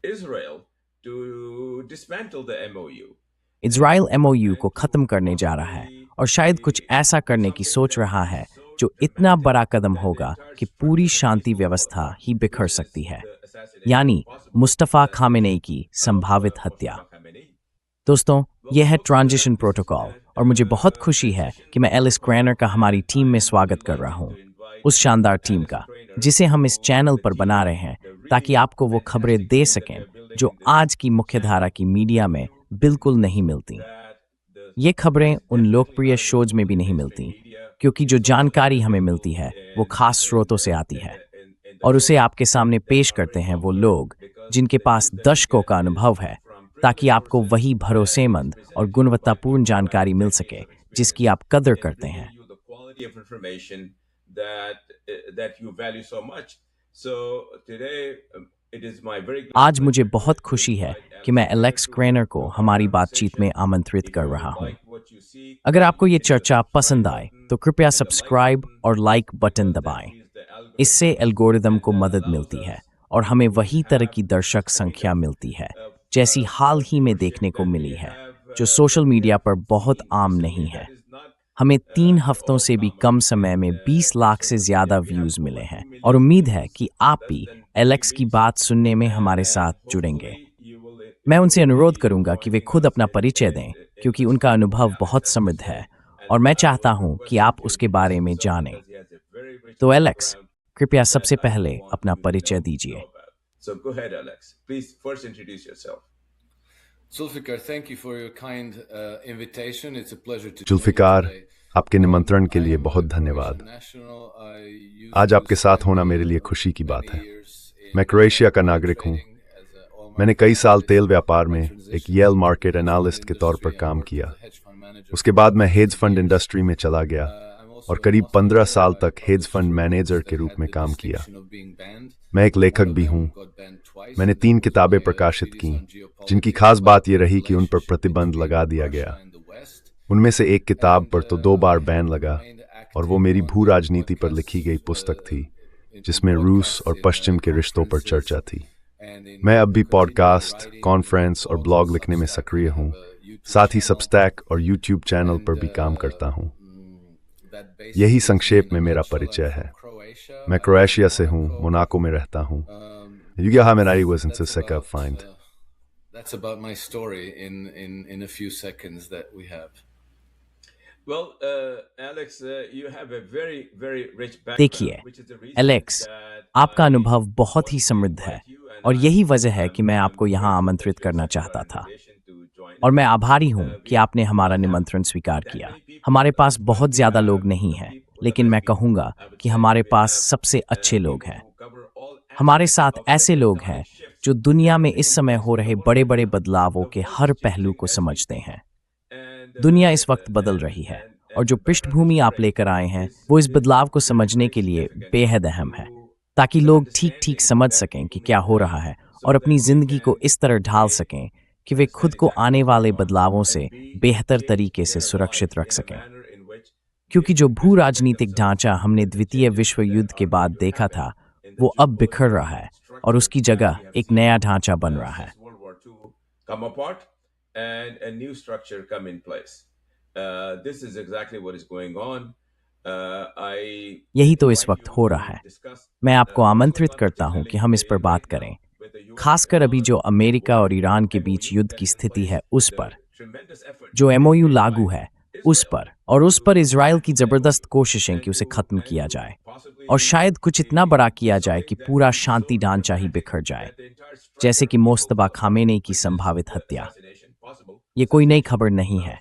Israel to dismantle the MOU. Israel MOU को ख़त्म करने जा रहा है और शायद कुछ ऐसा करने की सोच रहा है जो इतना बड़ा कदम होगा कि पूरी शांति व्यवस्था ही बिखर सकती है, यानी मुस्तफ़ा खामेनेई की संभावित हत्या। दोस्तों, यह है ट्रांजिशन प्रोटोकॉल और मुझे बहुत खुशी है कि मैं एलिस ग्रैनर का हमारी टीम में स्वागत कर रहा हूँ, उस शानदार टीम का जिसे हम इस चैनल पर बना रहे हैं ताकि आपको वो खबरें दे सकें जो आज की मुख्यधारा की मीडिया में बिल्कुल नहीं मिलती। ये खबरें उन लोकप्रिय शोज में भी नहीं मिलती, क्योंकि जो जानकारी हमें मिलती है वो खास स्रोतों से आती है और उसे आपके सामने पेश करते हैं वो लोग जिनके पास दशकों का अनुभव है, ताकि आपको वही भरोसेमंद और गुणवत्तापूर्ण जानकारी मिल सके जिसकी आप कदर करते हैं। आज मुझे बहुत खुशी है कि मैं एलेक्स ग्रैनर को हमारी बातचीत में आमंत्रित कर रहा हूं। अगर आपको ये चर्चा पसंद आए तो कृपया सब्सक्राइब और लाइक बटन दबाएं। इससे एल्गोरिदम को मदद मिलती है और हमें वही तरह की दर्शक संख्या मिलती है जैसी हाल ही में देखने को मिली है, जो सोशल मीडिया पर बहुत आम नहीं है। हमें 3 हफ्तों से भी कम समय में 20 लाख से ज़्यादा व्यूज़ मिले हैं और उम्मीद है कि आप भी एलेक्स की बात सुनने में हमारे साथ जुड़ेंगे। मैं उनसे अनुरोध करूंगा कि वे खुद अपना परिचय दें, क्योंकि उनका अनुभव बहुत समृद्ध है और मैं चाहता हूं कि आप उसके बारे में जानें। तो एलेक्स, कृपया सबसे पहले अपना परिचय दीजिए। So go ahead, Alex. Please first introduce yourself. Zulfikar, thank you for your kind invitation. It's a pleasure to Zulfikar, आपके निमंत्रण के लिए बहुत धन्यवाद। आज आपके साथ होना मेरे लिए खुशी की बात है। मैं क्रोएशिया का नागरिक हूँ। मैंने कई साल तेल व्यापार में एक येल मार्केट एनालिस्ट के तौर पर काम किया। उसके बाद मैं हेज फंड इंडस्ट्री में चला गया और करीब 15 साल तक हेज फंड मैनेजर के रूप में काम किया। मैं एक लेखक भी हूँ। मैंने 3 किताबें प्रकाशित की, जिनकी खास बात यह रही कि उन पर प्रतिबंध लगा दिया गया। उनमें से एक किताब पर तो 2 बार बैन लगा, और वो मेरी भू राजनीति पर लिखी गई पुस्तक थी, जिसमें रूस और पश्चिम के रिश्तों पर चर्चा थी। मैं अब भी पॉडकास्ट, कॉन्फ्रेंस और ब्लॉग लिखने में सक्रिय हूँ। साथ ही सबस्टैक और यूट्यूब चैनल पर भी काम करता हूँ। यही संक्षेप में मेरा परिचय है। मैं क्रोएशिया से हूँ, मोनाको में रहता हूँ। Julia Hamenari was in Siseka find. That's about my story in a few seconds that we have. Well, Alex, you have a very rich background. देखिए, एलेक्स, आपका अनुभव बहुत ही समृद्ध है और यही वजह है कि मैं आपको यहाँ आमंत्रित करना चाहता था। और मैं आभारी हूँ कि आपने हमारा निमंत्रण स्वीकार किया। हमारे पास बहुत ज़्यादा लोग नहीं हैं, लेकिन मैं कहूँगा कि हमारे पास सबसे अच्छे लोग हैं। हमारे साथ ऐसे लोग हैं जो दुनिया में इस समय हो रहे बड़े बड़े बदलावों के हर पहलू को समझते हैं। दुनिया इस वक्त बदल रही है और जो पृष्ठभूमि आप लेकर आए हैं वो इस बदलाव को समझने के लिए बेहद अहम है, ताकि लोग ठीक ठीक समझ सकें कि क्या हो रहा है और अपनी जिंदगी को इस तरह ढाल सकें कि वे खुद को आने वाले बदलावों से बेहतर तरीके से सुरक्षित रख सकें। क्योंकि जो भू राजनीतिक ढांचा हमने द्वितीय विश्व युद्ध के बाद देखा था, वो अब बिखर रहा है और उसकी जगह एक नया ढांचा बन रहा है। यही तो इस वक्त हो रहा है। मैं आपको आमंत्रित करता हूं कि हम इस पर बात करें, खासकर अभी जो अमेरिका और ईरान के बीच युद्ध की स्थिति है उस पर, जो एमओयू लागू है उस पर, और उस पर इजराइल की जबरदस्त कोशिशें कि उसे खत्म किया जाए, और शायद कुछ इतना बड़ा किया जाए कि पूरा शांति ढांचा ही बिखर जाए, जैसे कि मुस्तफा खामेनेई की संभावित हत्या। ये कोई नई खबर नहीं है,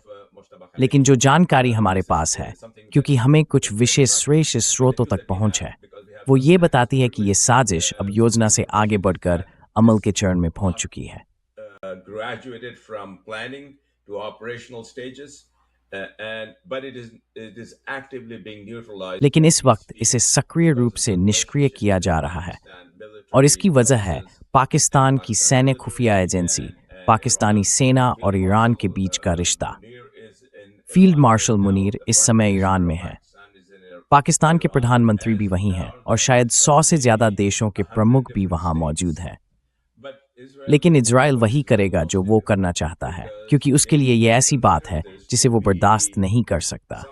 लेकिन जो जानकारी हमारे पास है, क्योंकि हमें कुछ विशेष श्रेष्ठ स्रोतों तक पहुंच है, वो ये बताती है कि ये साजिश अब योजना से आगे बढ़कर अमल के चरण में पहुंच चुकी है। लेकिन इस वक्त इसे सक्रिय रूप से निष्क्रिय किया जा रहा है, और इसकी वजह है पाकिस्तान की सैन्य खुफिया एजेंसी, पाकिस्तानी सेना और ईरान के बीच का रिश्ता। फील्ड मार्शल मुनीर इस समय ईरान में है। पाकिस्तान के प्रधानमंत्री भी वहीं हैं और शायद 100 से ज़्यादा देशों के प्रमुख भी वहां मौजूद हैं। लेकिन इजराइल वही करेगा जो वो करना चाहता है, क्योंकि उसके लिए ये ऐसी बात है जिसे वो बर्दाश्त नहीं कर सकता,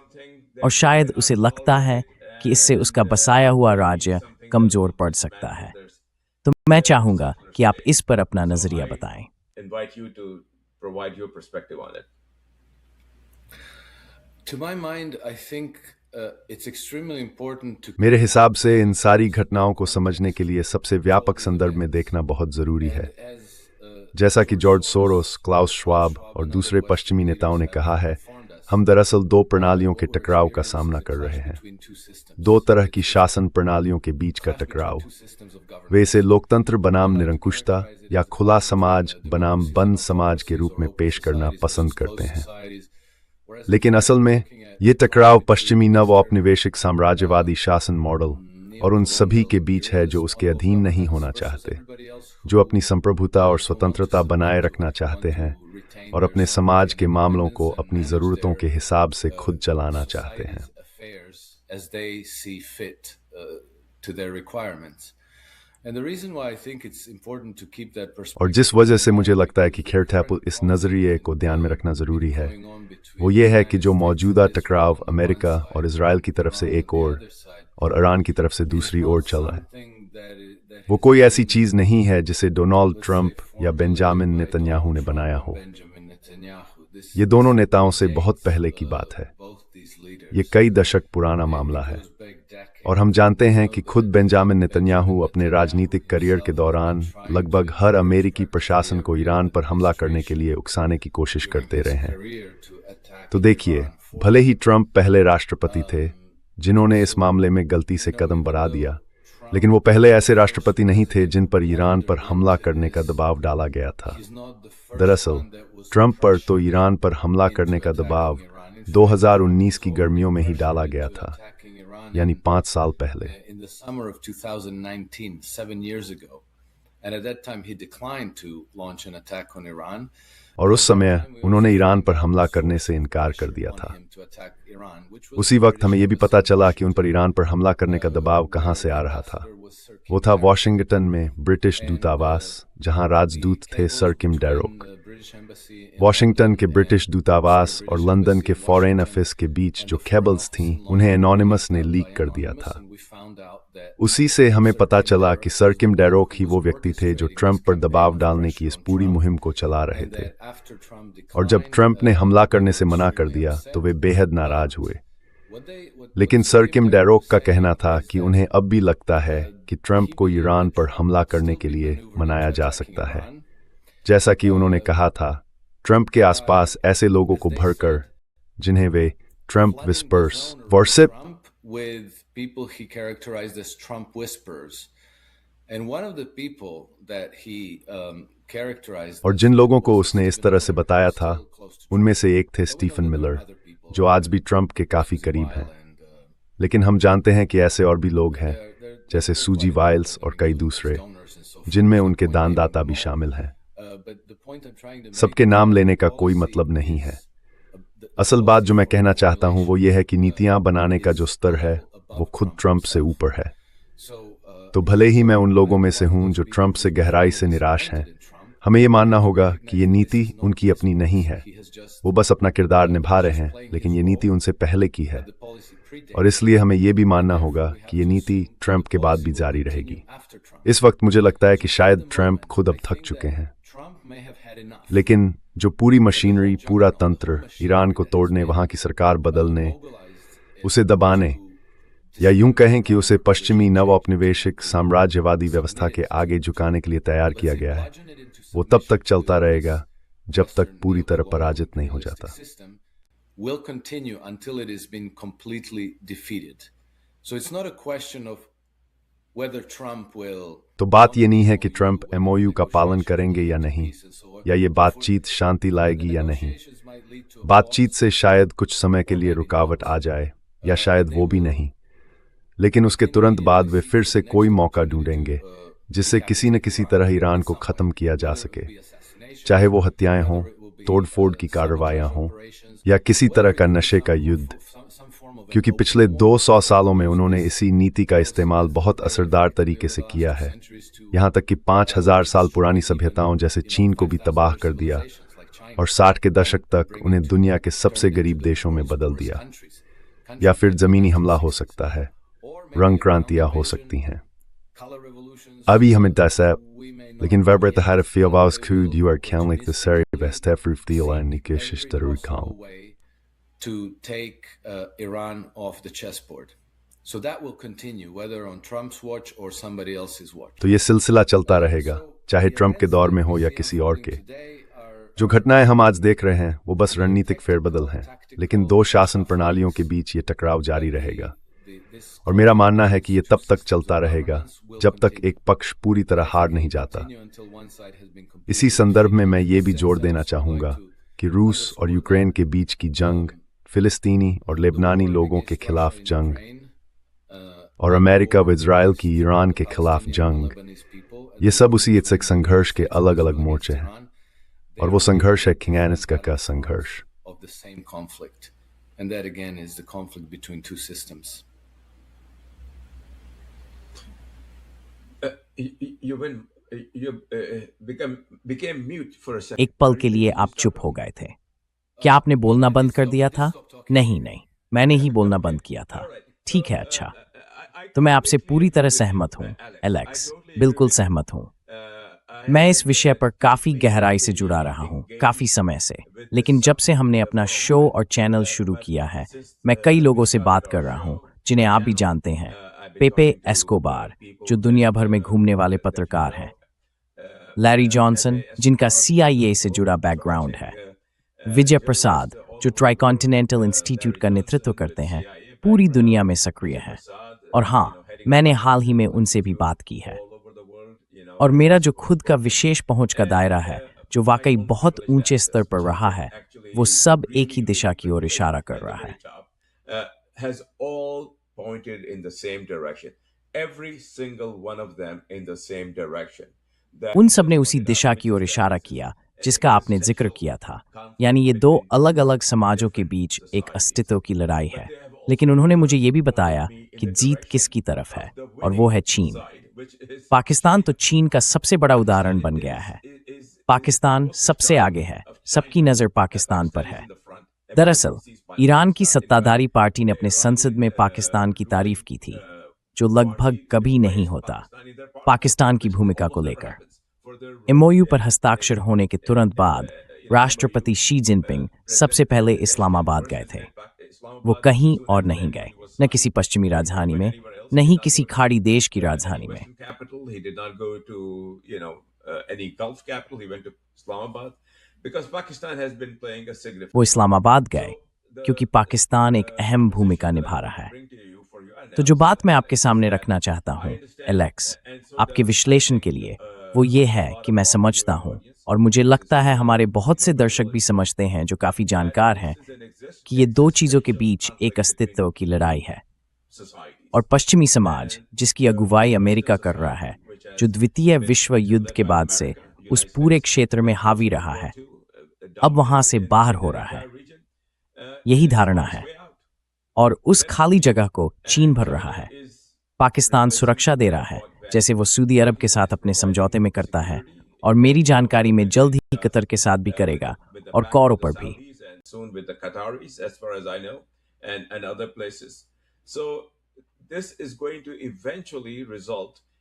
और शायद उसे लगता है कि इससे उसका बसाया हुआ राज्य कमजोर पड़ सकता है। तो मैं चाहूंगा कि आप इस पर अपना नजरिया बताएं। Invite you to provide your perspective on it. To my mind, I think it's extremely important to. मेरे हिसाब से इन सारी घटनाओं को समझने के लिए सबसे व्यापक संदर्भ में देखना बहुत जरूरी है। जैसा कि जॉर्ज सोरोस, क्लाउस श्वाब और दूसरे पश्चिमी नेताओं ने कहा है, हम दरअसल दो प्रणालियों के टकराव का सामना कर रहे हैं। दो तरह की शासन प्रणालियों के बीच का टकराव। वे इसे लोकतंत्र बनाम निरंकुशता या खुला समाज बनाम बंद समाज के रूप में पेश करना पसंद करते हैं। लेकिन असल में ये टकराव पश्चिमी नव औपनिवेशिक साम्राज्यवादी शासन मॉडल और उन सभी के बीच है जो उसके अधीन नहीं होना चाहते, जो अपनी संप्रभुता और स्वतंत्रता बनाए रखना चाहते हैं और अपने समाज के मामलों को अपनी ज़रूरतों के हिसाब से खुद चलाना चाहते हैं। और जिस वजह से मुझे लगता है कि खैरटैपल इस नज़रिए को ध्यान में रखना ज़रूरी है, वो ये है कि जो मौजूदा टकराव अमेरिका और इजराइल की तरफ से एक ओर और ईरान की तरफ से दूसरी ओर चल रहा है, वो कोई ऐसी चीज़ नहीं है जिसे डोनाल्ड ट्रंप या बेंजामिन नेतन्याहू ने बनाया हो। ये दोनों नेताओं से बहुत पहले की बात है। ये कई दशक पुराना मामला है, और हम जानते हैं कि खुद बेंजामिन नेतन्याहू अपने राजनीतिक करियर के दौरान लगभग हर अमेरिकी प्रशासन को ईरान पर हमला करने के लिए उकसाने की कोशिश करते रहे हैं। तो देखिए, भले ही ट्रंप पहले राष्ट्रपति थे जिन्होंने इस मामले में गलती से कदम बढ़ा दिया, लेकिन वो पहले ऐसे राष्ट्रपति नहीं थे जिन पर ईरान पर हमला करने का दबाव डाला गया था। दरअसल ट्रंप पर तो ईरान पर हमला करने का दबाव 2019 की गर्मियों में ही डाला गया था, यानी 5 साल पहले। और उस समय उन्होंने ईरान पर हमला करने से इनकार कर दिया था। उसी वक्त हमें यह भी पता चला कि उन पर ईरान पर हमला करने का दबाव कहां से आ रहा था। वो था वॉशिंगटन में ब्रिटिश दूतावास, जहां राजदूत थे सर किम डैरोक। वॉशिंगटन के ब्रिटिश दूतावास और लंदन के फॉरेन अफेयर्स के बीच जो केबल्स थीं, उन्हें एनोनिमस ने लीक कर दिया था। उसी से हमें पता चला कि सर किम डैरोक ही वो व्यक्ति थे जो ट्रंप पर दबाव डालने की इस पूरी मुहिम को चला रहे थे। और जब ट्रंप ने हमला करने से मना कर दिया तो वे बेहद नाराज हुए। लेकिन सर किम डैरोक का कहना था कि उन्हें अब भी लगता है कि ट्रंप को ईरान पर हमला करने के लिए मनाया जा सकता है। जैसा कि उन्होंने कहा था, ट्रंप के आसपास ऐसे लोगों को भरकर जिन्हें वे ट्रंप विस्पर्स वर्शिप people he characterized as Trump whispers, and one of the people that he characterized, और जिन लोगों को उसने इस तरह से बताया था, उनमें से एक थे स्टीफन मिलर, जो आज भी ट्रंप के काफी करीब हैं। लेकिन हम जानते हैं कि ऐसे और भी लोग हैं, जैसे सूजी वाइल्स और कई दूसरे, जिनमें उनके दानदाता भी शामिल हैं। सबके नाम लेने का कोई मतलब नहीं है। असल बात जो मैं कहना चाहता हूं वो ये है कि नीतियां बनाने का जो स्तर है वो खुद ट्रंप से ऊपर है। तो भले ही मैं उन लोगों में से हूं जो ट्रंप से गहराई से निराश हैं, हमें ये मानना होगा कि ये नीति उनकी अपनी नहीं है। वो बस अपना किरदार निभा रहे हैं, लेकिन ये नीति उनसे पहले की है, और इसलिए हमें ये भी मानना होगा कि ये नीति ट्रंप के बाद भी जारी रहेगी। इस वक्त मुझे लगता है कि शायद ट्रंप खुद अब थक चुके हैं, लेकिन जो पूरी मशीनरी, पूरा तंत्र ईरान को तोड़ने, वहां की सरकार बदलने, उसे दबाने, या यूं कहें कि उसे पश्चिमी नव औपनिवेशिक साम्राज्यवादी व्यवस्था के आगे झुकाने के लिए तैयार किया गया है, वो तब तक चलता रहेगा जब तक पूरी तरह पराजित नहीं हो जाता। तो बात ये नहीं है कि ट्रंप MOU का पालन करेंगे या नहीं, या ये बातचीत शांति लाएगी या नहीं। बातचीत से शायद कुछ समय के लिए रुकावट आ जाए, या शायद वो भी नहीं, लेकिन उसके तुरंत बाद वे फिर से कोई मौका ढूंढेंगे जिससे किसी न किसी तरह ईरान को खत्म किया जा सके, चाहे वो हत्याएं हों, तोड़फोड़ की कार्रवाइयां हों, या किसी तरह का नशे का युद्ध। क्योंकि पिछले 200 सालों में उन्होंने इसी नीति का इस्तेमाल बहुत असरदार तरीके से किया है, यहाँ तक कि 5000 साल पुरानी सभ्यताओं जैसे चीन को भी तबाह कर दिया और 60 के दशक तक उन्हें दुनिया के सबसे गरीब देशों में बदल दिया। या फिर जमीनी हमला हो सकता है, रंग क्रांतियां हो सकती हैं। अभी हमें दसा लेकिन Verbreite had a feel was could you are counting the serie best ever feel and Nikishish to take Iran off the chessboard. So that will continue whether on Trump's watch or somebody else's watch. तो ये सिलसिला चलता रहेगा, चाहे Trump के दौर में हो या किसी और के। जो घटनाएं हम आज देख रहे हैं वो बस रणनीतिक फेरबदल हैं, लेकिन दो शासन प्रणालियों के बीच ये टकराव जारी रहेगा। और मेरा मानना है कि ये तब तक चलता रहेगा जब तक एक पक्ष पूरी तरह हार नहीं जाता। इसी संदर्भ में मैं ये भी जोर देना चाहूँगा कि रूस और यूक्रेन के बीच की जंग, फिलिस्तीनी और लेबनानी लोगों के खिलाफ जंग और अमेरिका व इजराइल की ईरान के खिलाफ जंग, ये सब उसी एक संघर्ष के अलग अलग मोर्चे हैं। और वो संघर्ष है किंगानिस्का का संघर्ष। एक पल के लिए आप चुप हो गए थे। क्या आपने बोलना बंद कर दिया था? नहीं, मैंने ही बोलना बंद किया था। ठीक है, अच्छा। तो मैं आपसे पूरी तरह सहमत हूँ एलेक्स, बिल्कुल सहमत हूँ। मैं इस विषय पर काफी गहराई से जुड़ा रहा हूँ काफी समय से, लेकिन जब से हमने अपना शो और चैनल शुरू किया है, मैं कई लोगों से बात कर रहा हूँ जिन्हें आप भी जानते हैं। पेपे एस्कोबार, जो दुनिया भर में घूमने वाले पत्रकार हैं, लैरी जॉनसन, जिनका CIA से जुड़ा बैकग्राउंड है, विजय प्रसाद, जो ट्राइकॉन्टिनेंटल इंस्टीट्यूट का नेतृत्व करते हैं, पूरी दुनिया में सक्रिय हैं। और हाँ, मैंने हाल ही में उनसे भी बात की है। और मेरा जो खुद का विशेष पहुंच का दायरा है, जो वाकई बहुत ऊंचे स्तर पर रहा है, वो सब एक ही दिशा की ओर इशारा कर रहा है। उन सब ने उसी दिशा की ओर इशारा किया जिसका आपने जिक्र किया था, यानी ये दो अलग अलग समाजों के बीच एक अस्तित्व की लड़ाई है। लेकिन उन्होंने मुझे ये भी बताया कि जीत किसकी तरफ है, और वो है चीन। पाकिस्तान तो चीन का सबसे बड़ा उदाहरण बन गया है। पाकिस्तान सबसे आगे है, सबकी नजर पाकिस्तान पर है। दरअसल ईरान की सत्ताधारी पार्टी ने अपने संसद में पाकिस्तान की तारीफ की थी, जो लगभग कभी नहीं होता पाकिस्तान की भूमिका को लेकर। MOU पर हस्ताक्षर होने के तुरंत बाद राष्ट्रपति शी जिनपिंग सबसे पहले इस्लामाबाद गए थे। वो कहीं और नहीं गए, न किसी पश्चिमी राजधानी में, न ही किसी खाड़ी देश की राजधानी में। वो इस्लामाबाद गए क्योंकि पाकिस्तान एक अहम भूमिका निभा रहा है। तो जो बात मैं आपके सामने रखना चाहता हूँ एलेक्स, आपके विश्लेषण के लिए, वो ये है कि मैं समझता हूँ, और मुझे लगता है हमारे बहुत से दर्शक भी समझते हैं जो काफी जानकार हैं, कि ये दो चीजों के बीच एक अस्तित्व की लड़ाई है। और पश्चिमी समाज, जिसकी अगुवाई अमेरिका कर रहा है, जो द्वितीय विश्व युद्ध के बाद से उस पूरे क्षेत्र में हावी रहा है, अब वहां से बाहर हो रहा है। यही धारणा है, और उस खाली जगह को चीन भर रहा है। पाकिस्तान सुरक्षा दे रहा है, जैसे वो सऊदी अरब के साथ अपने समझौते में करता है, और मेरी जानकारी में जल्द ही कतर के साथ भी करेगा, और कौरों पर भी।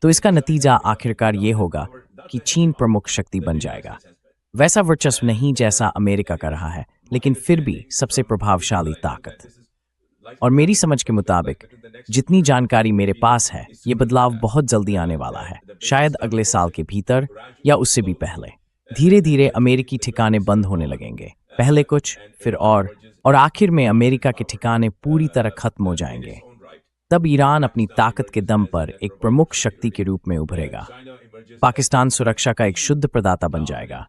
तो इसका नतीजा आखिरकार ये होगा कि चीन प्रमुख शक्ति बन जाएगा। वैसा वर्चस्व नहीं जैसा अमेरिका का रहा है, लेकिन फिर भी सबसे प्रभावशाली ताकत। और मेरी समझ के मुताबिक, जितनी जानकारी मेरे पास है, ये बदलाव बहुत जल्दी आने वाला है, शायद अगले साल के भीतर या उससे भी पहले। धीरे धीरे अमेरिकी ठिकाने बंद होने लगेंगे, पहले कुछ, फिर और आखिर में अमेरिका के ठिकाने पूरी तरह खत्म हो जाएंगे। तब ईरान अपनी ताकत के दम पर एक प्रमुख शक्ति के रूप में उभरेगा। पाकिस्तान सुरक्षा का एक शुद्ध प्रदाता बन जाएगा।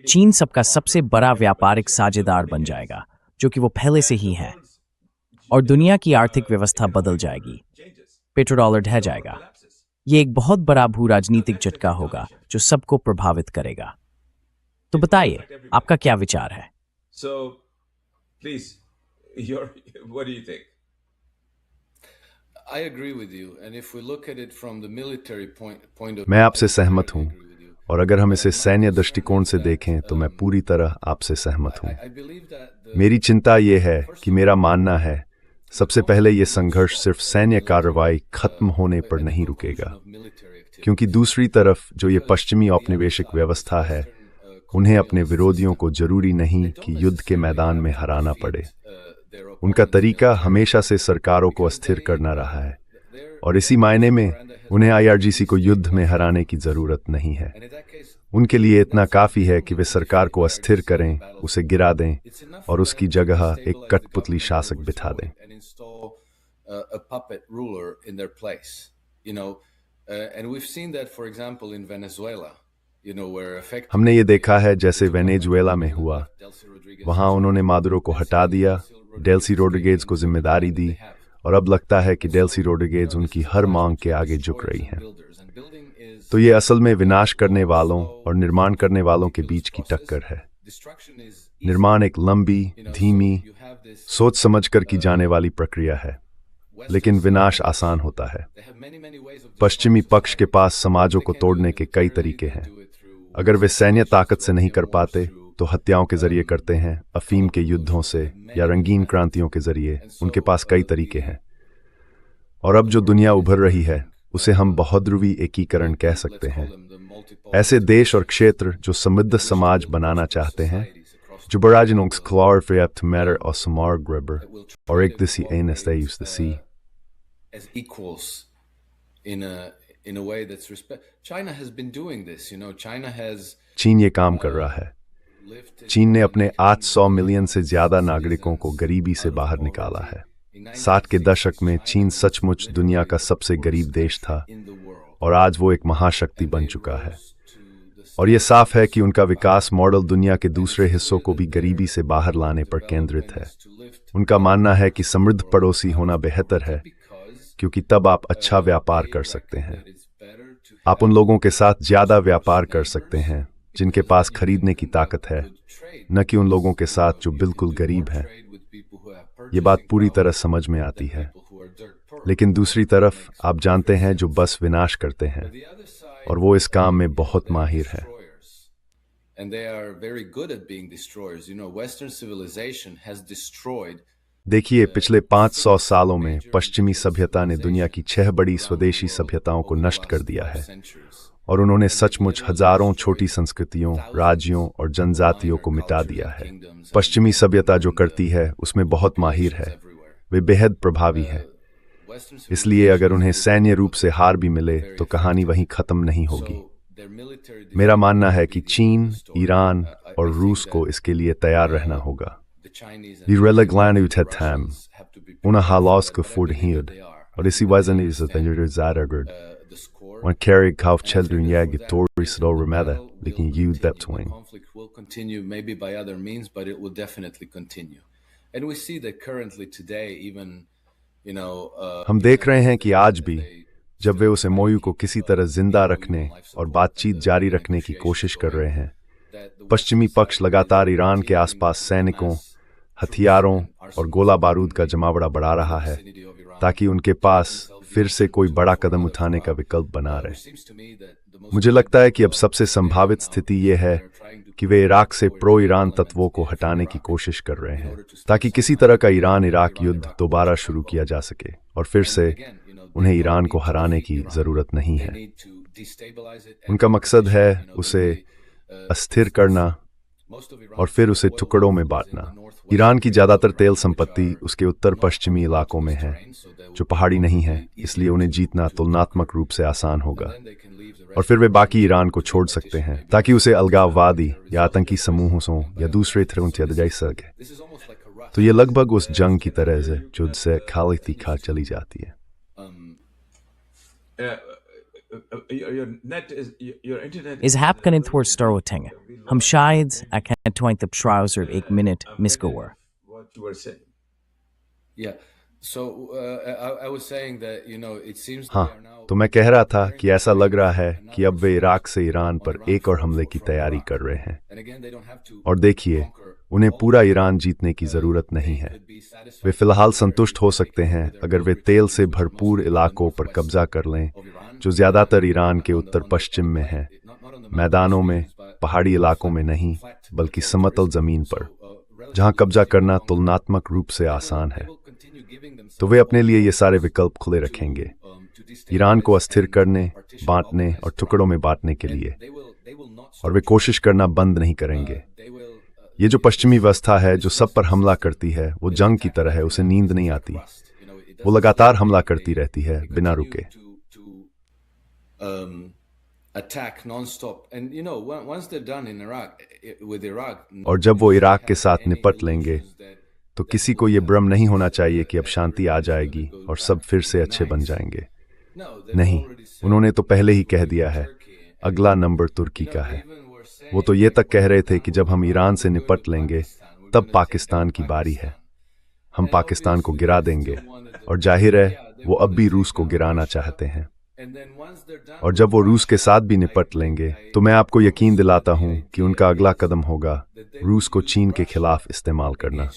चीन सबका सबसे बड़ा व्यापारिक साझेदार बन जाएगा, जो कि वो पहले से ही है। और दुनिया की आर्थिक व्यवस्था बदल जाएगी, पेट्रोडॉलर ढह जाएगा। ये एक बहुत बड़ा भू राजनीतिक झटका होगा जो सबको प्रभावित करेगा। तो बताइए, आपका क्या विचार है? I agree with you, and if we look at it from the military point of मैं आपसे सहमत हूँ और अगर हम इसे सैन्य दृष्टिकोण से देखें तो मैं पूरी तरह आपसे सहमत हूँ। I believe that मेरी चिंता ये है कि मेरा मानना है सबसे पहले ये संघर्ष सिर्फ सैन्य कार्रवाई खत्म होने पर नहीं रुकेगा, क्योंकि दूसरी तरफ जो ये पश्चिमी औपनिवेशिक व्यवस्था है उन्हें अपने विरोधियों को जरूरी नहीं कि युद्ध के मैदान में हराना पड़े। उनका तरीका हमेशा से सरकारों को अस्थिर करना रहा है और इसी मायने में उन्हें आईआरजीसी को युद्ध में हराने की जरूरत नहीं है। उनके लिए इतना काफी है कि वे सरकार को अस्थिर करें, उसे गिरा दें और उसकी जगह एक कठपुतली शासक बिठा दें। हमने ये देखा है जैसे वेनेजुएला में हुआ, वहां उन्होंने मादुरो को हटा दिया, डेल्सी रोड्रिगेज को जिम्मेदारी दी और अब लगता है कि डेल्सी रोड्रिगेज उनकी हर मांग के आगे झुक रही हैं। तो ये असल में विनाश करने वालों और निर्माण करने वालों के बीच की टक्कर है। निर्माण एक लंबी, धीमी, सोच समझकर की जाने वाली प्रक्रिया है, लेकिन विनाश आसान होता है। पश्चिमी पक्ष के पास समाजों को तोड़ने के कई तरीके हैं। अगर वे सैन्य ताकत से नहीं कर पाते तो हत्याओं के जरिए करते हैं, अफीम के युद्धों से या रंगीन क्रांतियों के जरिए। उनके पास कई तरीके हैं और अब जो दुनिया उभर रही है उसे हम बहुध्रुवी एकीकरण कह सकते हैं। ऐसे देश और क्षेत्र जो समृद्ध समाज बनाना चाहते हैं, जो Barajanungs klar för att mäta och samargrabbar och एक दिसी anus they use the sea as equals in a way that's respect. China has been doing this, China has चीन ये काम कर रहा है। चीन ने अपने 800 मिलियन से ज्यादा नागरिकों को गरीबी से बाहर निकाला है। 60 के दशक में चीन सचमुच दुनिया का सबसे गरीब देश था और आज वो एक महाशक्ति बन चुका है। और ये साफ है कि उनका विकास मॉडल दुनिया के दूसरे हिस्सों को भी गरीबी से बाहर लाने पर केंद्रित है। उनका मानना है कि समृद्ध पड़ोसी होना बेहतर है, क्योंकि तब आप अच्छा व्यापार कर सकते हैं। आप उन लोगों के साथ ज्यादा व्यापार कर सकते हैं जिनके पास खरीदने की ताकत है, न कि उन लोगों के साथ जो बिल्कुल गरीब हैं। ये बात पूरी तरह समझ में आती है, लेकिन दूसरी तरफ आप जानते हैं जो बस विनाश करते हैं और वो इस काम में बहुत माहिर है। देखिए, पिछले 500 सालों में पश्चिमी सभ्यता ने दुनिया की 6 बड़ी स्वदेशी सभ्यताओं को नष्ट कर दिया है और उन्होंने सचमुच हजारों छोटी संस्कृतियों, राज्यों और जनजातियों को मिटा दिया है। पश्चिमी सभ्यता जो करती है उसमें बहुत माहिर है, वे बेहद प्रभावी है। इसलिए अगर उन्हें सैन्य रूप से हार भी मिले तो कहानी वहीं खत्म नहीं होगी। मेरा मानना है कि चीन, ईरान और रूस को इसके लिए तैयार रहना होगा। Die Relegline ut het hem, una halaska voor de hierd, og det sier is at den gjør zadagerd. Man carry kauf children jag tori slo remeda, liking you deptwing. Conflict will continue, maybe by other means, but it will definitely continue. And we see that currently today, even, हम देख रहे हैं कि आज भी जब वे उस MOU को किसी तरह जिंदा रखने और बातचीत जारी रखने की कोशिश कर रहे हैं, पश्चिमी पक्ष लगातार ईरान के आसपास सैनिकों, हथियारों और गोला बारूद का जमावड़ा बढ़ा रहा है ताकि उनके पास फिर से कोई बड़ा कदम उठाने का विकल्प बना रहे। मुझे लगता है कि अब सबसे संभावित स्थिति यह है कि वे इराक से प्रो ईरान तत्वों को हटाने की कोशिश कर रहे हैं ताकि किसी तरह का ईरान इराक युद्ध दोबारा शुरू किया जा सके और फिर से उन्हें ईरान को हराने की जरूरत नहीं है। उनका मकसद है उसे अस्थिर करना और फिर उसे टुकड़ों में बांटना। ईरान की ज्यादातर तेल संपत्ति उसके उत्तर पश्चिमी इलाकों में है जो पहाड़ी नहीं है, इसलिए उन्हें जीतना तुलनात्मक रूप से आसान होगा और फिर वे बाकी ईरान को छोड़ सकते हैं ताकि उसे अलगाववादी या आतंकी समूहों या दूसरे थ्रों जा सके। तो ये लगभग उस जंग की तरह है जो से खाली तीखा चली जाती है। Is happening towards Starwateng. हम शायद अकेले 20 trouser 1 minute misgoer. What you were saying. Yeah, हाँ, तो मैं कह रहा था कि ऐसा लग रहा है कि अब वे इराक से ईरान पर एक और हमले की तैयारी कर रहे हैं। और देखिए, उन्हें पूरा ईरान जीतने की जरूरत नहीं है। वे फिलहाल संतुष्ट हो सकते हैं अगर वे तेल से भरपूर इलाकों पर कब्जा कर लें, जो ज्यादातर ईरान के उत्तर पश्चिम में हैं, मैदानों में, पहाड़ी इलाकों में नहीं, बल्कि समतल जमीन पर, जहां कब्जा करना तुलनात्मक रूप से आसान है। तो वे अपने लिए ये सारे विकल्प खुले रखेंगे, ईरान को अस्थिर करने, बांटने और टुकड़ों में बांटने के लिए, और वे कोशिश करना बंद नहीं करेंगे। ये जो पश्चिमी व्यवस्था है जो सब पर हमला करती है, वो जंग की तरह है, उसे नींद नहीं आती। वो लगातार हमला करती रहती है बिना रुके। और जब वो इराक के साथ निपट लेंगे तो किसी को ये भ्रम नहीं होना चाहिए कि अब शांति आ जाएगी और सब फिर से अच्छे बन जाएंगे। नहीं, उन्होंने तो पहले ही कह दिया है, अगला नंबर तुर्की का है। वो तो ये तक कह रहे थे कि जब हम ईरान से निपट लेंगे तब पाकिस्तान की बारी है, हम पाकिस्तान को गिरा देंगे। और जाहिर है वो अब भी रूस को गिराना चाहते हैं। और जब वो रूस के साथ भी निपट लेंगे तो मैं आपको यकीन दिलाता हूं कि उनका अगला कदम होगा रूस को चीन के खिलाफ इस्तेमाल करना,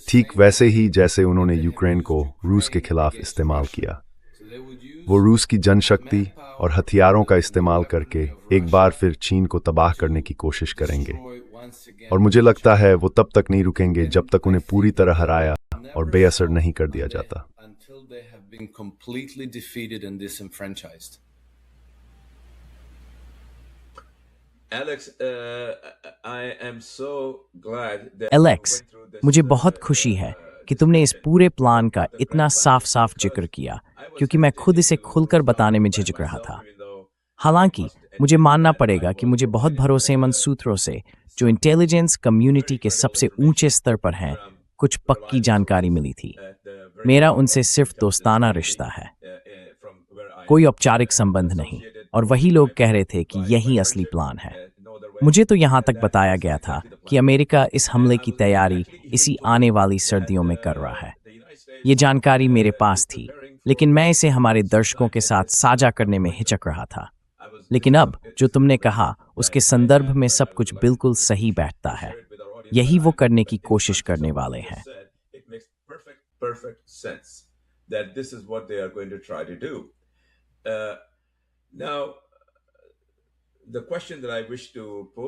ठीक वैसे ही जैसे उन्होंने यूक्रेन को रूस के खिलाफ इस्तेमाल किया। वो रूस की जनशक्ति और हथियारों का इस्तेमाल करके एक बार फिर चीन को तबाह करने की कोशिश करेंगे। और मुझे लगता है वो तब तक नहीं रुकेंगे जब तक उन्हें पूरी तरह हराया और बेअसर नहीं कर दिया जाता। एलेक्स, मुझे बहुत खुशी है कि तुमने इस पूरे प्लान का इतना साफ साफ जिक्र किया, क्योंकि मैं खुद इसे खुलकर बताने में झिझक रहा था। हालांकि मुझे मानना पड़ेगा कि मुझे बहुत भरोसेमंद सूत्रों से, जो इंटेलिजेंस कम्युनिटी के सबसे ऊंचे स्तर पर हैं, कुछ पक्की जानकारी मिली थी। मेरा उनसे सिर्फ दोस्ताना रिश्ता है, कोई औपचारिक संबंध नहीं, और वही लोग कह रहे थे कि यही असली प्लान है। मुझे तो यहाँ तक बताया गया था कि अमेरिका इस हमले की तैयारी इसी आने वाली सर्दियों में कर रहा है। ये जानकारी मेरे पास थी, लेकिन मैं इसे हमारे दर्शकों के साथ साझा करने में हिचक रहा था। लेकिन अब जो तुमने कहा उसके संदर्भ में सब कुछ बिल्कुल सही बैठता है। यही वो करने की कोशिश करने वाले हैं।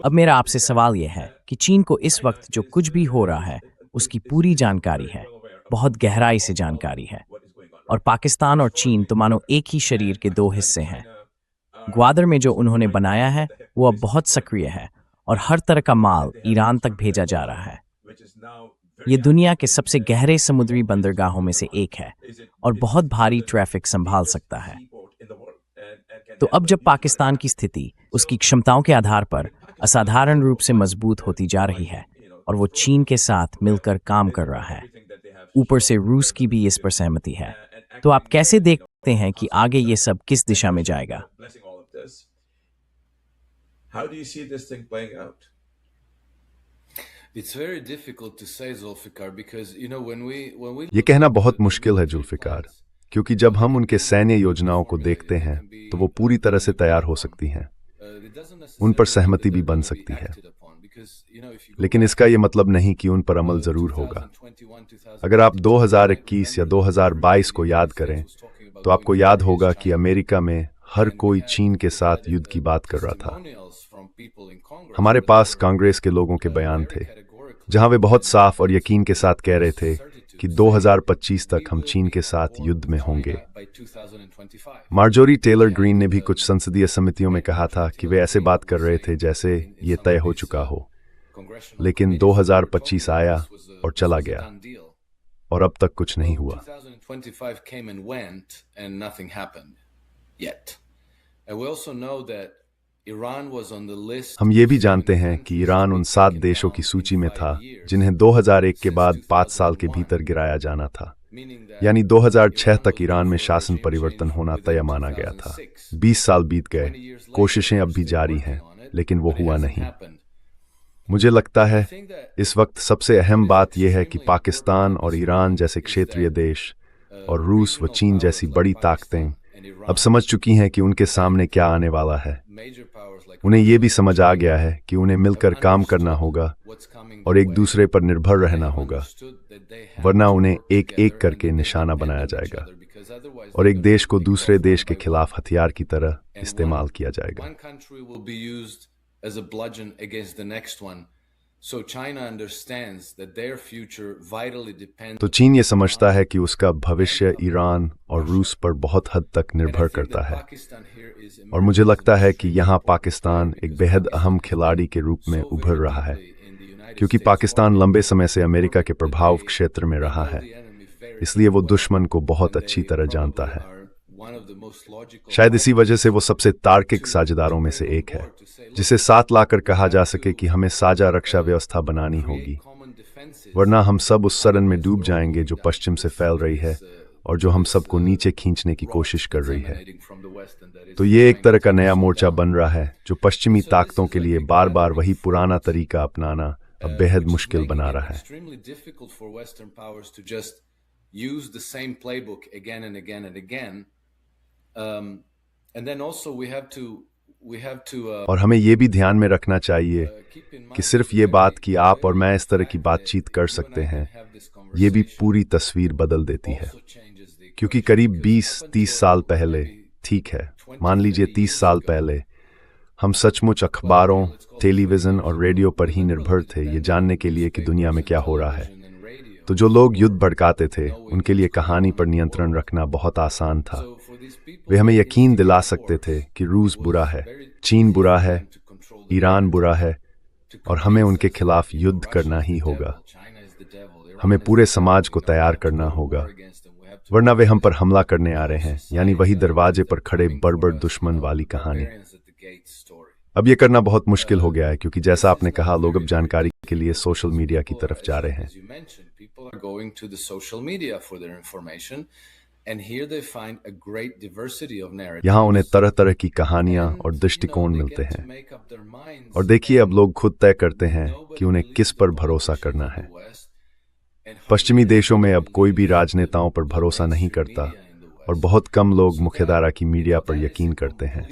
अब मेरा आपसे सवाल यह है कि चीन को इस वक्त जो कुछ भी हो रहा है उसकी पूरी जानकारी है, बहुत गहराई से जानकारी है। और पाकिस्तान और चीन तो मानो एक ही शरीर के दो हिस्से हैं। ग्वादर में जो उन्होंने बनाया है वो अब बहुत सक्रिय है और हर तरह का माल ईरान तक भेजा जा रहा है। ये दुनिया के सबसे गहरे समुद्री बंदरगाहों में से एक है और बहुत भारी ट्रैफिक संभाल सकता है। तो अब जब पाकिस्तान की स्थिति उसकी क्षमताओं के आधार पर असाधारण रूप से मजबूत होती जा रही है और वो चीन के साथ मिलकर काम कर रहा है, ऊपर से रूस की भी इस पर सहमति है, तो आप कैसे देखते हैं कि आगे ये सब किस दिशा में जाएगा? ये कहना बहुत मुश्किल है जुल्फिकार, क्योंकि जब हम उनके सैन्य योजनाओं को देखते हैं तो वो पूरी तरह से तैयार हो सकती हैं, उन पर सहमति भी बन सकती है, लेकिन इसका ये मतलब नहीं कि उन पर अमल जरूर होगा। अगर आप 2021 या 2022 को याद करें तो आपको याद होगा कि अमेरिका में हर कोई चीन के साथ युद्ध की बात कर रहा था। हमारे पास कांग्रेस के लोगों के बयान थे जहां वे बहुत साफ और यकीन के साथ कह रहे थे कि 2025 तक हम चीन के साथ युद्ध में होंगे। मार्जोरी टेलर ग्रीन ने भी कुछ संसदीय समितियों में कहा था कि वे ऐसे बात कर रहे थे जैसे ये तय हो चुका हो, लेकिन 2025 आया और चला गया और अब तक कुछ नहीं हुआ। हम ये भी जानते हैं कि ईरान उन 7 देशों की सूची में था जिन्हें 2001 के बाद 5 साल के भीतर गिराया जाना था, यानी 2006 तक ईरान में शासन परिवर्तन होना तय माना गया था। 20 साल बीत गए, कोशिशें अब भी जारी हैं, लेकिन वो हुआ नहीं। मुझे लगता है इस वक्त सबसे अहम बात यह है कि पाकिस्तान और ईरान जैसे क्षेत्रीय देश और रूस व चीन जैसी बड़ी ताकतें अब समझ चुकी हैं कि उनके सामने क्या आने वाला है। उन्हें यह भी समझ आ गया है कि उन्हें मिलकर काम करना होगा और एक दूसरे पर निर्भर रहना होगा, वरना उन्हें एक एक करके निशाना बनाया जाएगा और एक देश को दूसरे देश के खिलाफ हथियार की तरह इस्तेमाल किया जाएगा। as a bludgeon against the next one. So China understands that their future vitally depends. तो चीन ये समझता है कि उसका भविष्य ईरान और रूस पर बहुत हद तक निर्भर करता है, और मुझे लगता है कि यहाँ पाकिस्तान एक बेहद अहम खिलाड़ी के रूप में उभर रहा है, क्योंकि पाकिस्तान लंबे समय से अमेरिका के प्रभाव क्षेत्र में रहा है, इसलिए वो दुश्मन को बहुत अच्छी तरह जानता है। शायद इसी वजह से वो सबसे तार्किक साझेदारों में से एक है, जिसे साथ लाकर कहा जा सके कि हमें साझा रक्षा व्यवस्था बनानी होगी, वरना हम सब उस सरन में डूब जाएंगे जो पश्चिम से फैल रही है और जो हम सबको नीचे खींचने की कोशिश कर रही है। तो ये एक तरह का नया मोर्चा बन रहा है जो पश्चिमी ताकतों के लिए बार बार वही पुराना तरीका अपनाना अब बेहद मुश्किल बना रहा है। और हमें यह भी ध्यान में रखना चाहिए कि सिर्फ ये बात कि आप और मैं इस तरह की बातचीत कर सकते हैं, ये भी पूरी तस्वीर बदल देती है, क्योंकि करीब 20-30 साल पहले, ठीक है, मान लीजिए 30 साल पहले, हम सचमुच अखबारों, टेलीविज़न और रेडियो पर ही निर्भर थे ये जानने के लिए कि दुनिया में क्या हो रहा है। तो जो लोग युद्ध भड़काते थे उनके लिए कहानी पर नियंत्रण रखना बहुत आसान था। वे हमें यकीन दिला सकते थे कि रूस बुरा है, चीन बुरा है, ईरान बुरा है और हमें उनके खिलाफ युद्ध करना ही होगा। हमें पूरे समाज को तैयार करना होगा, वरना वे हम पर हमला करने आ रहे हैं, यानी वही दरवाजे पर खड़े बड़ दुश्मन वाली कहानी। अब यह करना बहुत मुश्किल हो गया है, क्योंकि जैसा आपने कहा, लोग अब जानकारी के लिए सोशल मीडिया की तरफ जा रहे हैं। यहाँ उन्हें तरह तरह की कहानियां और दृष्टिकोण मिलते हैं, और देखिए अब लोग खुद तय करते हैं कि उन्हें किस पर भरोसा करना है। पश्चिमी देशों में अब कोई भी राजनेताओं पर भरोसा नहीं करता और बहुत कम लोग मुख्यधारा की मीडिया पर यकीन करते हैं।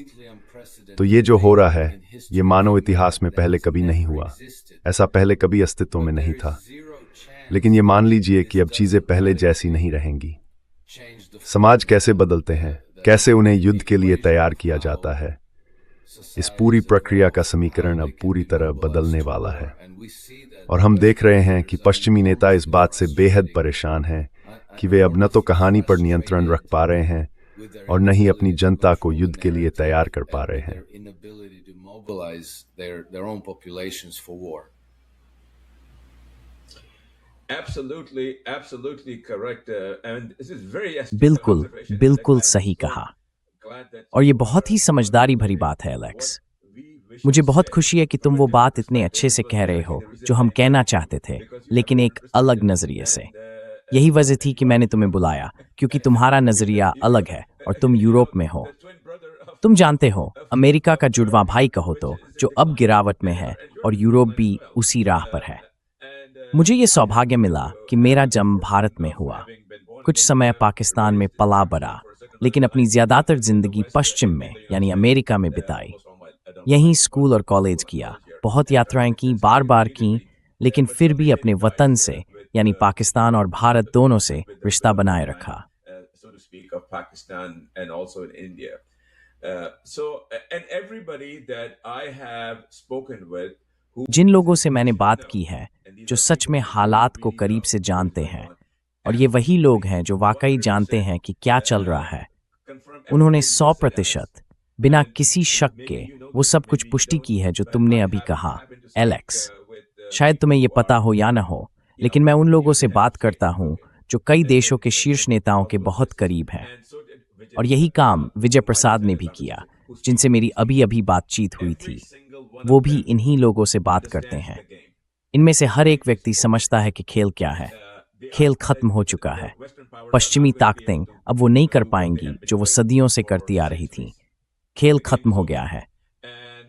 तो ये जो हो रहा है, ये मानव इतिहास में पहले कभी नहीं हुआ, ऐसा पहले कभी अस्तित्व में नहीं था। लेकिन ये मान लीजिए कि अब चीजें पहले जैसी नहीं रहेंगी। समाज कैसे बदलते हैं, कैसे उन्हें युद्ध के लिए तैयार किया जाता है, इस पूरी प्रक्रिया का समीकरण अब पूरी तरह बदलने वाला है। और हम देख रहे हैं कि पश्चिमी नेता इस बात से बेहद परेशान हैं कि वे अब न तो कहानी पर नियंत्रण रख पा रहे हैं और न ही अपनी जनता को युद्ध के लिए तैयार कर पा रहे हैं। बिल्कुल सही कहा, और ये बहुत ही समझदारी भरी बात है एलेक्स। मुझे बहुत खुशी है कि तुम वो बात इतने अच्छे से कह रहे हो जो हम कहना चाहते थे, लेकिन एक अलग नजरिए से। यही वजह थी कि मैंने तुम्हें बुलाया, क्योंकि तुम्हारा नजरिया अलग है और तुम यूरोप में हो। तुम जानते हो, अमेरिका का जुड़वा भाई कहो तो, जो अब गिरावट में है, और यूरोप भी उसी राह पर है। मुझे ये सौभाग्य मिला कि मेरा जन्म भारत में हुआ, कुछ समय पाकिस्तान में पला बढ़ा, लेकिन अपनी ज्यादातर जिंदगी पश्चिम में यानी अमेरिका में बिताई। यहीं स्कूल और कॉलेज किया, बहुत यात्राएं की, बार बार की, लेकिन फिर भी अपने वतन से यानी पाकिस्तान और भारत दोनों से रिश्ता बनाए रखा। जिन लोगों से मैंने बात की है, जो सच में हालात को करीब से जानते हैं, और ये वही लोग हैं जो वाकई जानते हैं कि क्या चल रहा है, उन्होंने 100% बिना किसी शक के वो सब कुछ पुष्टि की है जो तुमने अभी कहा एलेक्स। शायद तुम्हें ये पता हो या ना हो, लेकिन मैं उन लोगों से बात करता हूँ जो कई देशों के शीर्ष नेताओं के बहुत करीब हैं, और यही काम विजय प्रसाद ने भी किया, जिनसे मेरी अभी बातचीत हुई थी। वो भी इन्हीं लोगों से बात करते हैं। इनमें से हर एक व्यक्ति समझता है कि खेल क्या है। खेल खत्म हो चुका है। पश्चिमी ताकतें अब वो नहीं कर पाएंगी जो वो सदियों से करती आ रही थी। खेल खत्म हो गया है।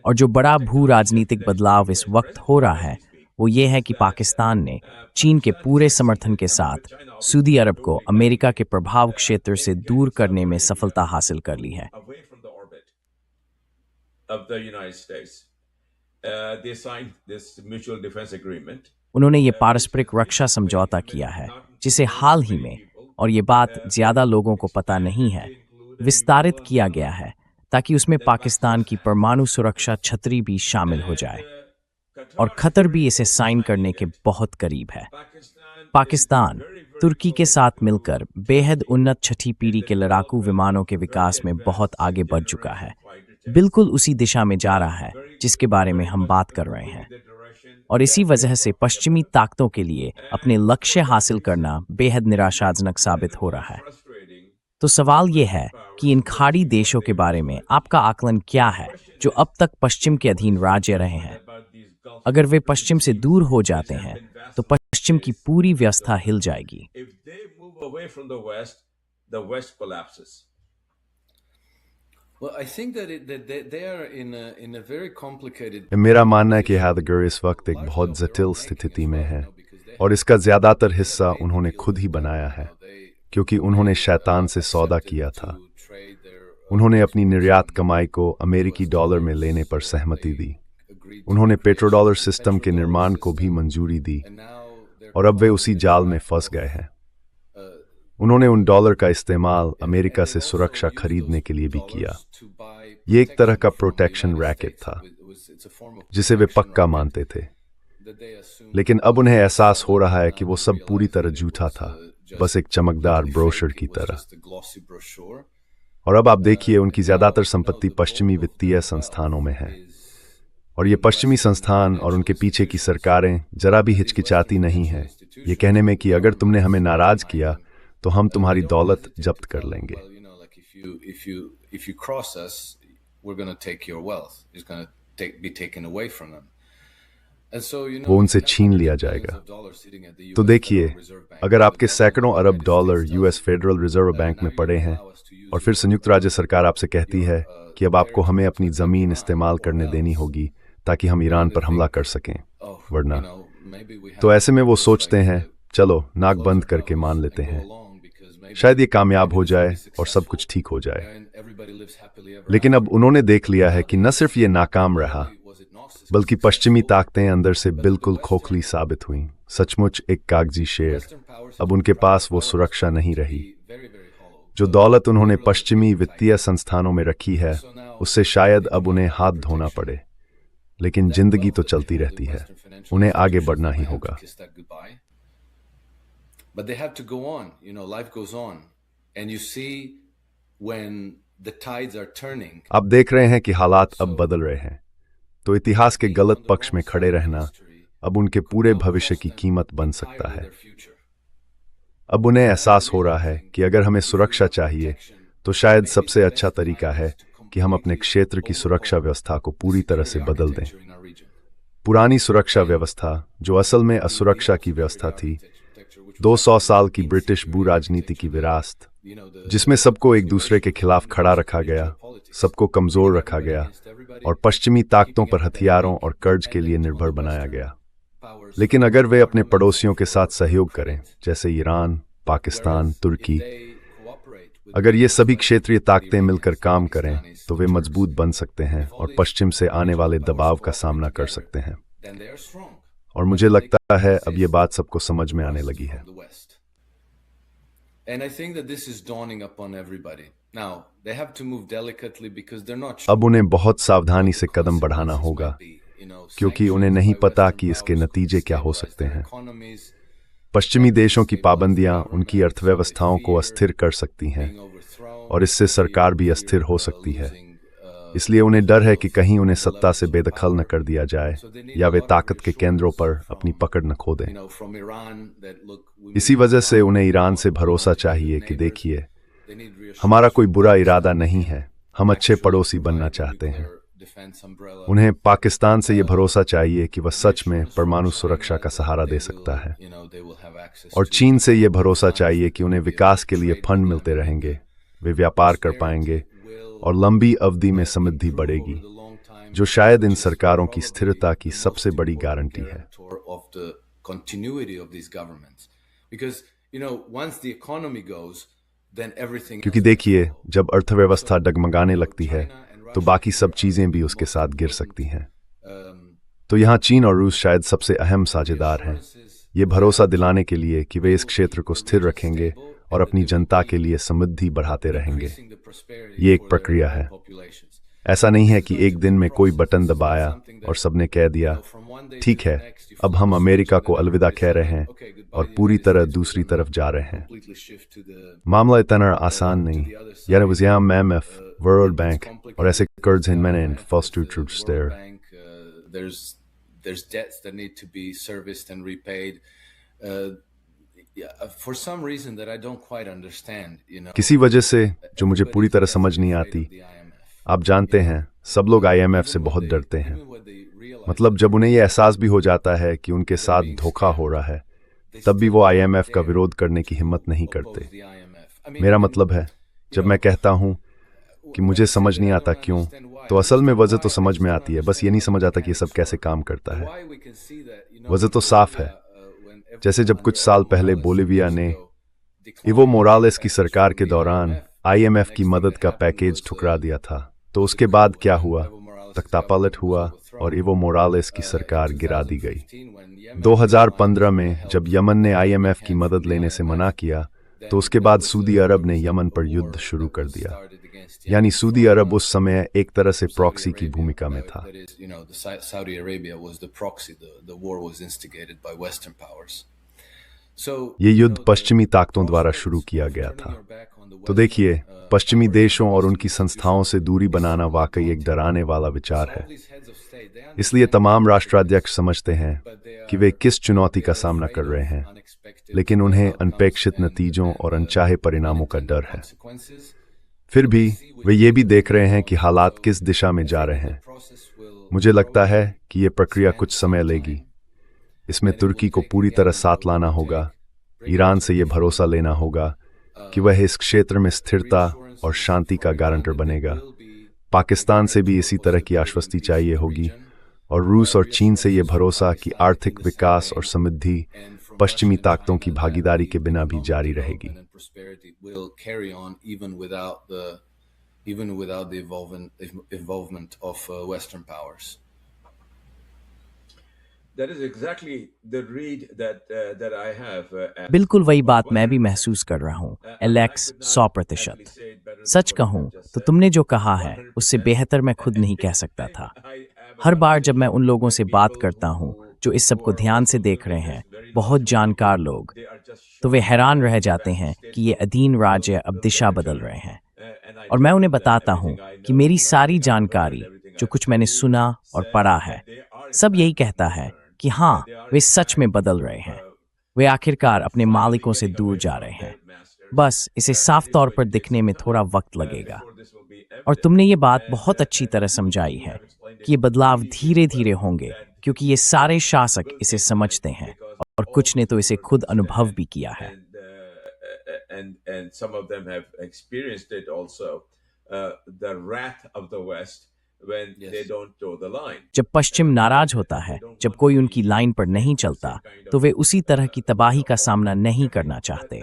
और जो बड़ा भू राजनीतिक बदलाव इस वक्त हो रहा है वो ये है कि पाकिस्तान ने चीन के पूरे समर्थन के साथ सऊदी अरब को अमेरिका के प्रभाव क्षेत्र से दूर करने में सफलता हासिल कर ली है। away from the orbit of the United States. They signed this mutual defense agreement. उन्होंने ये पारस्परिक रक्षा समझौता किया है जिसे हाल ही में, और ये बात ज्यादा लोगों को पता नहीं है, विस्तारित किया गया है ताकि उसमें पाकिस्तान की परमाणु सुरक्षा छतरी भी शामिल हो जाए, और कतर भी इसे साइन करने के बहुत करीब है। पाकिस्तान तुर्की के साथ मिलकर बेहद उन्नत छठी पीढ़ी के लड़ाकू विमानों के विकास में बहुत आगे बढ़ चुका है, बिल्कुल उसी दिशा में जा रहा है जिसके बारे में हम बात कर रहे हैं। और इसी वजह से पश्चिमी ताकतों के लिए अपने लक्ष्य हासिल करना बेहद निराशाजनक साबित हो रहा है। तो सवाल ये है कि इन खाड़ी देशों के बारे में आपका आकलन क्या है जो अब तक पश्चिम के अधीन राज्य रहे हैं? अगर वे पश्चिम से दूर हो जाते हैं तो पश्चिम की पूरी व्यवस्था हिल जाएगी। If they move away from the West collapses. Well, I think that they are in a very complicated. मेरा मानना है कि हैदगर इस वक्त एक बहुत जटिल स्थिति में है और इसका ज्यादातर हिस्सा उन्होंने खुद ही बनाया है, क्योंकि उन्होंने शैतान से सौदा किया था। उन्होंने अपनी निर्यात कमाई को अमेरिकी डॉलर में लेने पर सहमति दी। उन्होंने पेट्रोडॉलर सिस्टम के निर्माण को भी मंजूरी दी और अब वे उसी जाल में फंस गए हैं। उन्होंने उन डॉलर का इस्तेमाल अमेरिका से सुरक्षा खरीदने के लिए भी किया। ये एक तरह का प्रोटेक्शन रैकेट था जिसे वे पक्का मानते थे, लेकिन अब उन्हें एहसास हो रहा है कि वो सब पूरी तरह झूठा था, बस एक चमकदार ब्रोशर की तरह। और अब आप देखिए, उनकी ज्यादातर संपत्ति पश्चिमी वित्तीय संस्थानों में है और ये पश्चिमी संस्थान और उनके पीछे की सरकारें जरा भी हिचकिचाती नहीं है ये कहने में कि अगर तुमने हमें नाराज किया तो हम तुम्हारी दौलत जब्त कर लेंगे। वो उनसे छीन लिया जाएगा। तो देखिए, अगर आपके सैकड़ों अरब dollar US Federal Reserve Bank में पड़े हैं और फिर संयुक्त राज्य सरकार आपसे कहती है कि अब आपको हमें अपनी जमीन इस्तेमाल करने देनी होगी ताकि हम ईरान पर हमला कर सकें, वरना, तो ऐसे में वो सोचते हैं चलो नाक बंद करके मान लेते हैं, शायद ये कामयाब हो जाए और सब कुछ ठीक हो जाए। लेकिन अब उन्होंने देख लिया है कि न सिर्फ ये नाकाम रहा, बल्कि पश्चिमी ताकतें अंदर से बिल्कुल खोखली साबित हुईं। सचमुच एक कागजी शेर। अब उनके पास वो सुरक्षा नहीं रही। जो दौलत उन्होंने पश्चिमी वित्तीय संस्थानों में रखी है उससे शायद अब उन्हें हाथ धोना पड़े, लेकिन जिंदगी तो चलती रहती है, उन्हें आगे बढ़ना ही होगा। But they have to go on, life goes on, and you see when the tides are turning. आप देख रहे हैं कि हालात अब बदल रहे हैं, तो इतिहास के गलत पक्ष में खड़े रहना अब उनके पूरे भविष्य की कीमत बन सकता है। अब उन्हें एहसास हो रहा है कि अगर हमें सुरक्षा चाहिए तो शायद सबसे अच्छा तरीका है कि हम अपने क्षेत्र की सुरक्षा व्यवस्था को पूरी तरह से बदल दें। पुरानी सुरक्षा व्यवस्था, जो असल में असुरक्षा की व्यवस्था थी, 200 साल की ब्रिटिश भू राजनीति की विरासत, जिसमें सबको एक दूसरे के खिलाफ खड़ा रखा गया, सबको कमजोर रखा गया और पश्चिमी ताकतों पर हथियारों और कर्ज के लिए निर्भर बनाया गया। लेकिन अगर वे अपने पड़ोसियों के साथ सहयोग करें, जैसे ईरान, पाकिस्तान, तुर्की, अगर ये सभी क्षेत्रीय ताकतें मिलकर काम करें तो वे मजबूत बन सकते हैं और पश्चिम से आने वाले दबाव का सामना कर सकते हैं। और मुझे लगता है अब ये बात सबको समझ में आने लगी है। अब उन्हें बहुत सावधानी से कदम बढ़ाना होगा, क्योंकि उन्हें नहीं पता कि इसके नतीजे क्या हो सकते हैं। पश्चिमी देशों की पाबंदियां उनकी अर्थव्यवस्थाओं को अस्थिर कर सकती हैं और इससे सरकार भी अस्थिर हो सकती है। इसलिए उन्हें डर है कि कहीं उन्हें सत्ता से बेदखल न कर दिया जाए या वे ताकत के केंद्रों पर अपनी पकड़ न खो दें। इसी वजह से उन्हें ईरान से भरोसा चाहिए कि देखिए, हमारा कोई बुरा इरादा नहीं है, हम अच्छे पड़ोसी बनना चाहते हैं। उन्हें पाकिस्तान से ये भरोसा चाहिए कि वह सच में परमाणु सुरक्षा का सहारा दे सकता है, और चीन से ये भरोसा चाहिए कि उन्हें विकास के लिए फंड मिलते रहेंगे, वे व्यापार कर पाएंगे और लंबी अवधि में समृद्धि बढ़ेगी। जो शायद इन सरकारों की स्थिरता की सबसे बड़ी गारंटी है। क्योंकि देखिए, जब अर्थव्यवस्था डगमगाने लगती है तो बाकी सब चीजें भी उसके साथ गिर सकती हैं। तो यहाँ चीन और रूस शायद सबसे अहम साझेदार हैं, ये भरोसा दिलाने के लिए कि वे इस क्षेत्र को स्थिर रखेंगे और अपनी जनता के लिए समृद्धि बढ़ाते रहेंगे। ये एक प्रक्रिया है। ऐसा नहीं है कि एक दिन में कोई बटन दबाया और सबने कह दिया, ठीक है, अब हम अमेरिका को अलविदा कह रहे हैं और पूरी तरह दूसरी तरफ जा रहे हैं। मामला इतना आसान नहीं। यानी वज़ीर IMF, वर्ल्ड बैंक और ऐसे कर्ज Hindman and first to stare. There's debts that need to be serviced and repaid. For some reason that I don't quite understand, you know. किसी वजह से जो मुझे पूरी तरह समझ नहीं आती। आप जानते हैं, सब लोग IMF से बहुत डरते हैं। मतलब जब उन्हें यह एहसास भी हो जाता है कि उनके साथ धोखा हो रहा है, तब भी वो IMF का विरोध करने की हिम्मत नहीं करते। मेरा मतलब है, जब मैं कहता हूं कि मुझे समझ नहीं आता क्यों, तो असल में वजह तो समझ में आती है, बस ये नहीं समझ आता कि ये सब कैसे काम करता है। वजह तो साफ है। जैसे जब कुछ साल पहले बोलिविया ने इवो मोरालेस की सरकार के दौरान IMF की मदद का पैकेज ठुकरा दिया था, तो उसके बाद क्या हुआ? तख्तापलट हुआ और इवो मोरालेस की सरकार गिरा दी गई। 2015 में जब यमन ने IMF की मदद लेने से मना किया, तो उसके बाद सऊदी अरब ने यमन पर युद्ध शुरू कर दिया। यानी सऊदी अरब उस समय एक तरह से प्रॉक्सी की भूमिका में था। ये युद्ध पश्चिमी ताकतों द्वारा शुरू किया गया था। तो देखिए, पश्चिमी देशों और उनकी संस्थाओं से दूरी बनाना वाकई एक डराने वाला विचार है। इसलिए तमाम राष्ट्राध्यक्ष समझते हैं कि वे किस चुनौती का सामना कर रहे हैं, लेकिन उन्हें अनपेक्षित नतीजों और अनचाहे परिणामों का डर है। फिर भी वे ये भी देख रहे हैं कि हालात किस दिशा में जा रहे हैं। मुझे लगता है कि ये प्रक्रिया कुछ समय लेगी। इसमें तुर्की को पूरी तरह साथ लाना होगा, ईरान से ये भरोसा लेना होगा कि वह इस क्षेत्र में स्थिरता और शांति का गारंटर बनेगा। पाकिस्तान से भी इसी तरह की आश्वस्ति चाहिए होगी, और रूस और चीन से ये भरोसा कि आर्थिक विकास और समृद्धि पश्चिमी ताकतों की भागीदारी के बिना भी जारी रहेगी। बिल्कुल वही बात मैं भी महसूस कर रहा हूँ, एलेक्स, 100%। सच कहूँ तो तुमने जो कहा है उससे बेहतर मैं खुद नहीं कह सकता था। हर बार जब मैं उन लोगों से बात करता हूँ जो इस सब को ध्यान से देख रहे हैं, बहुत जानकार लोग, तो वे हैरान रह जाते हैं कि ये अधीन राज्य अब दिशा बदल रहे हैं। और मैं उन्हें बताता हूँ कि मेरी सारी जानकारी, जो कुछ मैंने सुना और पढ़ा है, सब यही कहता है कि हाँ, वे सच में बदल रहे हैं। वे आखिरकार अपने मालिकों से दूर जा रहे हैं। बस इसे साफ तौर पर दिखने में थोड़ा वक्त लगेगा। और तुमने ये बात बहुत अच्छी तरह समझाई है कि ये बदलाव धीरे धीरे होंगे, क्योंकि ये सारे शासक इसे समझते हैं और कुछ ने तो इसे खुद अनुभव भी किया है। जब पश्चिम नाराज होता है, जब कोई उनकी लाइन पर नहीं चलता, तो वे उसी तरह की तबाही का सामना नहीं करना चाहते।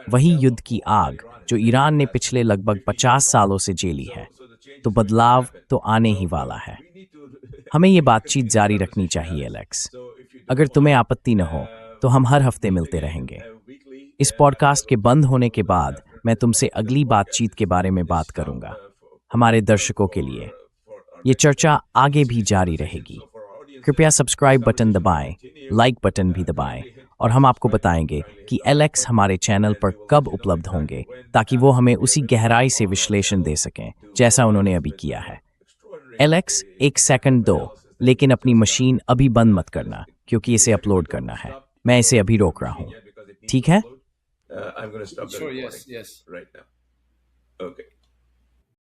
वही युद्ध की आग जो ईरान ने पिछले लगभग 50 सालों से झेली है। तो बदलाव तो आने ही वाला है। हमें ये बातचीत जारी रखनी चाहिए, एलेक्स। अगर तुम्हें आपत्ति न हो तो हम हर हफ्ते मिलते रहेंगे। इस पॉडकास्ट के बंद होने के बाद मैं तुमसे अगली बातचीत के बारे में बात करूंगा। हमारे दर्शकों के लिए ये चर्चा आगे भी जारी रहेगी। कृपया सब्सक्राइब बटन दबाएं, लाइक बटन भी दबाएं, और हम आपको बताएंगे कि एलेक्स हमारे चैनल पर कब उपलब्ध होंगे, ताकि वो हमें उसी गहराई से विश्लेषण दे सकें जैसा उन्होंने अभी किया है। एलेक्स, 1 सेकंड दो, लेकिन अपनी मशीन अभी बंद मत करना, क्योंकि इसे अपलोड करना है। मैं इसे अभी रोक रहा हूँ, ठीक है? Sure, yes. Right now. Okay.